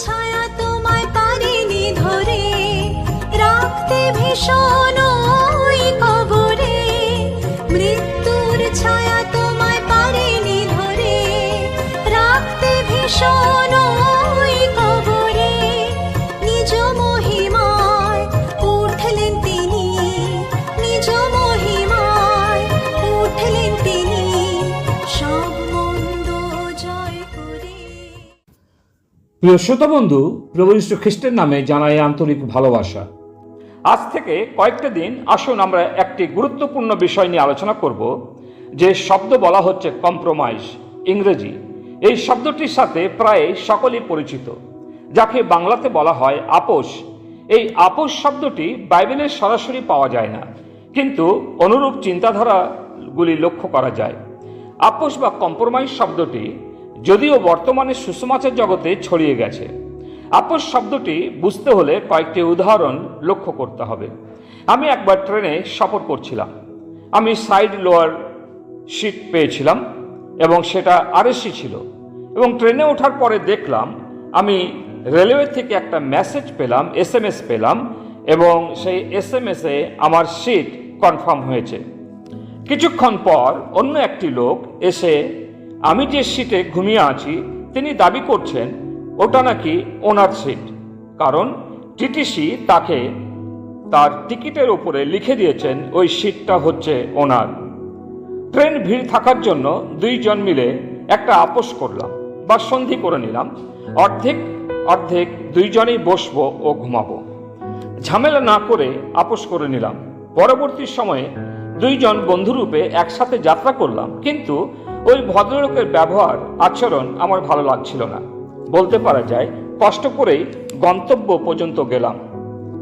ছায়া তোমায় পারিনি ধরে রাখতে ভীষণ ওই কবরে, মৃত্যুর ছায়া তোমায় পারিনি ধরে রাখতে ভীষণ ওই কবরে। নিজ মহিমায় উঠলেন তিনি, নিজ মহিমায় উঠলেন তিনি, সব মন্দ জয় করে। প্রিয় শ্রোতা বন্ধু, প্রভু যীশু খ্রিস্টের নামে জানাই আন্তরিক ভালোবাসা। আজ থেকে কয়েকটা দিন আসুন আমরা একটি গুরুত্বপূর্ণ বিষয় নিয়ে আলোচনা করব, যে শব্দ বলা হচ্ছে কম্প্রোমাইজ, ইংরেজি। এই শব্দটির সাথে প্রায় সকলেই পরিচিত, যাকে বাংলাতে বলা হয় আপোষ। এই আপোষ শব্দটি বাইবেলের সরাসরি পাওয়া যায় না, কিন্তু অনুরূপ চিন্তাধারাগুলি লক্ষ্য করা যায়। আপোষ বা কম্প্রোমাইজ শব্দটি যদিও বর্তমানে সুসমাচার জগতে ছড়িয়ে গেছে। আপোষ শব্দটি বুঝতে হলে কয়েকটি উদাহরণ লক্ষ্য করতে হবে। আমি একবার ট্রেনে সফর করছিলাম। আমি সাইড লোয়ার সিট পেয়েছিলাম এবং সেটা আরএসি ছিল, এবং ট্রেনে ওঠার পরে দেখলাম আমি রেলওয়ে থেকে একটা মেসেজ পেলাম, SMS পেলাম, এবং সেই SMS-এ আমার সিট কনফার্ম হয়েছে। কিছুক্ষণ পর অন্য একটি লোক এসে আমি যে সিটে ঘুমিয়ে আছি তিনি দাবি করছেন ওটা নাকি ওনার সিট, কারণ টিটিসি তাকে তার টিকিটের উপরে লিখে দিয়েছেন ওই সিটটা হচ্ছে ওনার। ট্রেন ভিড় থাকার জন্য দুইজন মিলে একটা আপোষ করলাম বা সন্ধি করে নিলাম, অর্ধেক অর্ধেক দুইজনেই বসবো ও ঘুমাবো। ঝামেলা না করে আপোষ করে নিলাম। পরবর্তী সময়ে দুইজন বন্ধুরূপে একসাথে যাত্রা করলাম, কিন্তু ওই ভদ্রলোকের ব্যবহার আচরণ আমার ভালো লাগছিল না। বলতে পারা যায় কষ্ট করেই গন্তব্য পর্যন্ত গেলাম।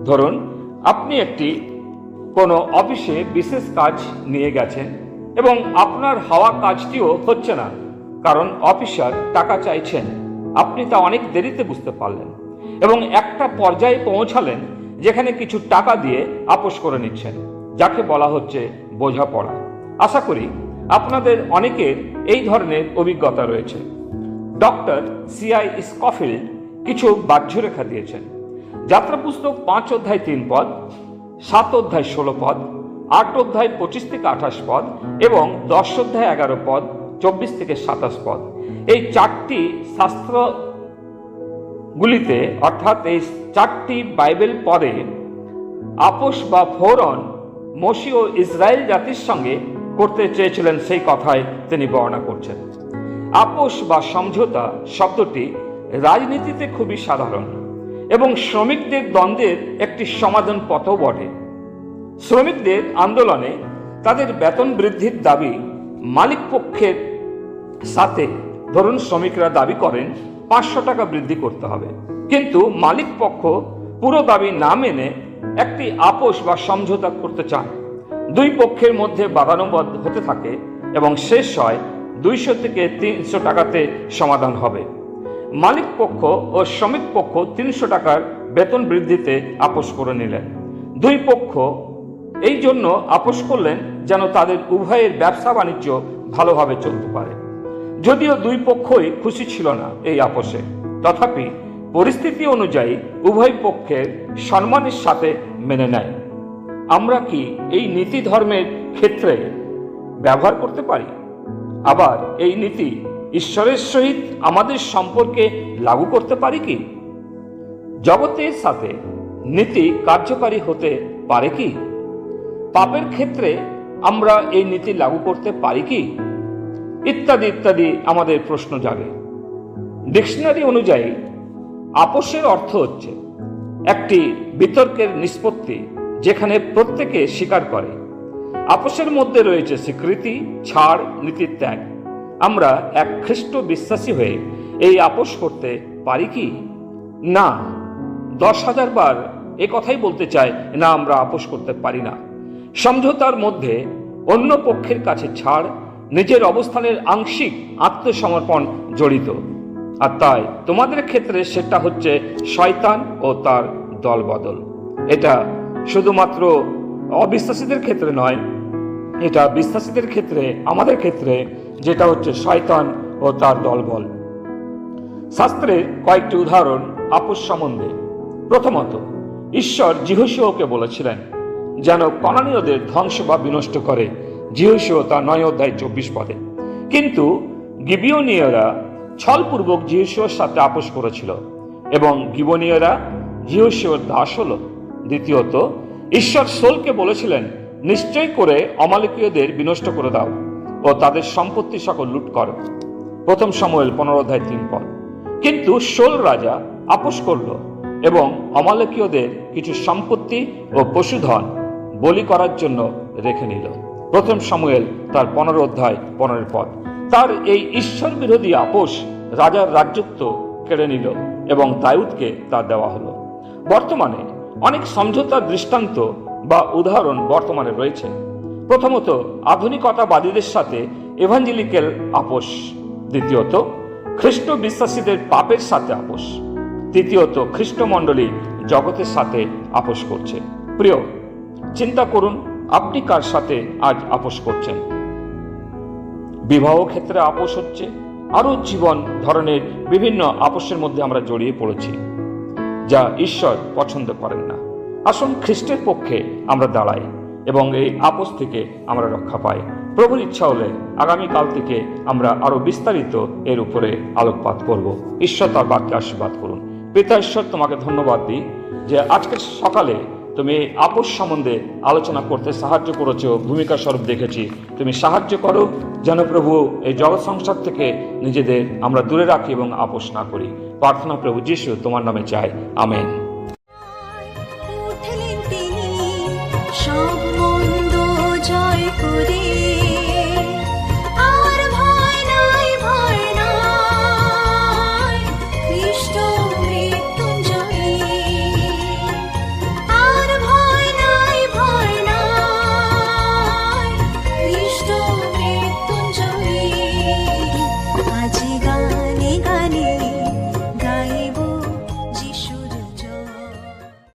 ধরুন আপনি একটি কোনো অফিসে বিশেষ কাজ নিয়ে গেছেন এবং আপনার হওয়া কাজটিও হচ্ছে না, কারণ অফিসার টাকা চাইছেন। আপনি তা অনেক দেরিতে বুঝতে পারলেন এবং একটা পর্যায়ে পৌঁছালেন যেখানে কিছু টাকা দিয়ে আপোষ করে নিচ্ছেন, যাকে বলা হচ্ছে বোঝাপড়া। আশা করি আপনাদের অনেকের এই ধরনের অভিজ্ঞতা রয়েছে। Doctor C.I. স্কফিল্ড কিছু বাহ্যরেখা দিয়েছেন। যাত্রা পুস্তক 5 অধ্যায় 3 পদ, 7 অধ্যায় 16 পদ, 8 অধ্যায় 25 থেকে 28 পদ এবং 10 অধ্যায় 11 পদ, 24 থেকে 27 পদ। এই 4টি শাস্ত্রগুলিতে, অর্থাৎ এই 4টি বাইবেল পদে আপোষ বা ফোরন মসি ও ইসরায়েল জাতির সঙ্গে করতে চেয়েছিলেন সেই কথাই তিনি বর্ণনা করছেন। আপোষ বা সমঝোতা শব্দটি রাজনীতিতে খুবই সাধারণ এবং শ্রমিকদের দ্বন্দ্বের একটি সমাধান পথও বটে। শ্রমিকদের আন্দোলনে তাদের বেতন বৃদ্ধির দাবি মালিক পক্ষের সাথে, ধরুন শ্রমিকরা দাবি করেন 500 টাকা বৃদ্ধি করতে হবে, কিন্তু মালিক পক্ষ পুরো দাবি না মেনে একটি আপোষ বা সমঝোতা করতে চান। দুই পক্ষের মধ্যে বাদানুবাদ হতে থাকে এবং শেষ হয় 200 থেকে 300 টাকাতে সমাধান হবে। মালিক পক্ষ ও শ্রমিক পক্ষ 300 টাকার বেতন বৃদ্ধিতে আপোষ করে নিলেন। দুই পক্ষ এই জন্য আপোষ করলেন যেন তাদের উভয়ের ব্যবসা বাণিজ্য ভালোভাবে চলতে পারে। যদিও দুই পক্ষই খুশি ছিল না এই আপোষে, তথাপি পরিস্থিতি অনুযায়ী উভয় পক্ষের সম্মানের সাথে মেনে নেয়। আমরা কি এই নীতি ধর্মের ক্ষেত্রে ব্যবহার করতে পারি? আবার এই নীতি ঈশ্বরের সহিত আমাদের সম্পর্কে লাগু করতে পারি কি? জগতের সাথে নীতি কার্যকারী হতে পারে কি? পাপের ক্ষেত্রে আমরা এই নীতি লাগু করতে পারি কি? ইত্যাদি ইত্যাদি আমাদের প্রশ্ন জাগে। ডিকশনারি অনুযায়ী আপোষের অর্থ হচ্ছে একটি বিতর্কের নিষ্পত্তি যেখানে প্রত্যেকে স্বীকার করে। আপোষের মধ্যে রয়েছে স্বীকৃতি, ছাড়, নীতির ত্যাগ। আমরা এক খ্রিস্ট বিশ্বাসী হয়ে এই আপোষ করতে পারি কি? না। 10,000 বার এ কথাই বলতে চাই না, আমরা আপোষ করতে পারি না। সমঝোতার মধ্যে অন্য পক্ষের কাছে ছাড়, নিজের অবস্থানের আংশিক আত্মসমর্পণ জড়িত। আর তাই তোমাদের ক্ষেত্রে সেটা হচ্ছে শয়তান ও তার দলবদল। এটা শুধুমাত্র অবিশ্বাসীদের ক্ষেত্রে নয়, এটা বিশ্বাসীদের ক্ষেত্রে, আমাদের ক্ষেত্রে, যেটা হচ্ছে শয়তান ও তার দলবল। শাস্ত্রের কয়েকটি উদাহরণ আপোস সম্বন্ধে। প্রথমত, ঈশ্বর যিহোশূয়াকে বলেছিলেন যেন কনানীয়দের ধ্বংস বা বিনষ্ট করে, যিহোশূয়া তার 9:24 কিন্তু গিবিয়নীয়রা ছলপূর্বক যিহোশূয়ার সাথে আপোস করেছিল এবং গিবনীয়রা যিহোশূয়ার দাস হল। দ্বিতীয়ত, ঈশ্বর শৌলকে বলেছিলেন নিশ্চয় করে অমালেকীয়দের বিনষ্ট করে দাও ও তাদের সম্পত্তি সকল লুট করো। 1 শমূয়েল 15:3 কিন্তু শৌল রাজা আপোস করল এবং অমালেকীয়দের কিছু সম্পত্তি ও পশুধন বলি করার জন্য রেখে নিল। 1 শমূয়েল তার 15:15 তার এই ঈশ্বর বিরোধী আপোস রাজার রাজত্ব কেড়ে নিল এবং দাউদকে তা দেওয়া হলো। বর্তমানে অনেক সমঝোতার দৃষ্টান্ত বা উদাহরণ বর্তমানে রয়েছে। প্রথমত, আধুনিকতাবাদীদের সাথে এভাঞ্জেলিক্যাল আপোস। দ্বিতীয়ত, খ্রিস্ট বিশ্বাসীদের পাপের সাথে আপোস। তৃতীয়ত, খ্রিস্টমণ্ডলী জগতের সাথে আপোস করছে। প্রিয়, চিন্তা করুন আপনি কার সাথে আজ আপোস করছেন। বিবাহ ক্ষেত্রে আপোস হচ্ছে, আরও জীবন ধরনের বিভিন্ন আপোসের মধ্যে আমরা জড়িয়ে পড়েছি যা ঈশ্বর পছন্দ করেন না। আসুন খ্রিস্টের পক্ষে আমরা দাঁড়াই এবং এই আপোস থেকে আমরা রক্ষা পাই। প্রভুর ইচ্ছা হলে আগামীকাল থেকে আমরা আরো বিস্তারিত এর উপরে আলোকপাত করব। ঈশ্বর তার বাক্যে আশীর্বাদ করুন। পিতা ঈশ্বর, তোমাকে ধন্যবাদ দিই যে আজকের সকালে তুমি এই আপোস সম্বন্ধে আলোচনা করতে সাহায্য করেছো, ভূমিকা স্বরূপ দেখেছি। তুমি সাহায্য করো যেন প্রভু এই জগৎ সংসার থেকে নিজেদের আমরা দূরে রাখি এবং আপোস না করি। প্রার্থনা প্রভু যিশু তোমার নামে চাই, আমেন।